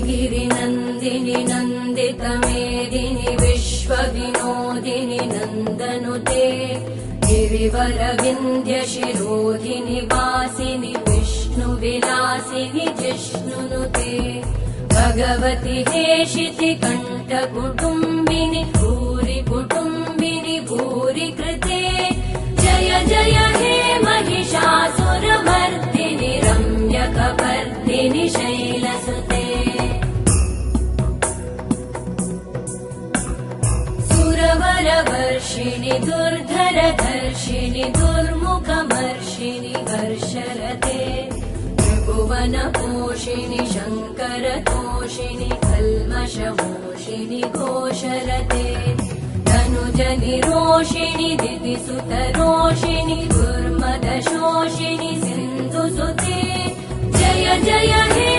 गिरिनन्दिनि नन्दितमेदिनि विश्वविनोदिनि नन्दनुते गिरिवरविन्ध्यशिरोधिनि वासिनि विष्णुविलासिनि जिष्णुनुते भगवति हेशिति कण्ठकुटुम्बिनि भूरि कुटुम्बिनि भूरि कृते जय जय हे महिषासुरमर्दिनि रम्यकपर्दिनि शैलसुते सुरवरवर्षिणि दुर्धरधर्षिणि दुर्मुखमर्षिणि हर्षरते त्रिभुवनपोषिणि शङ्करतोषिणि कल्मषमोषिणि घोषरते तनुजनिरोषिणि दितिसुतरोषिणि दुर्मदशोषिणि सिन्धुसुते जय जय हे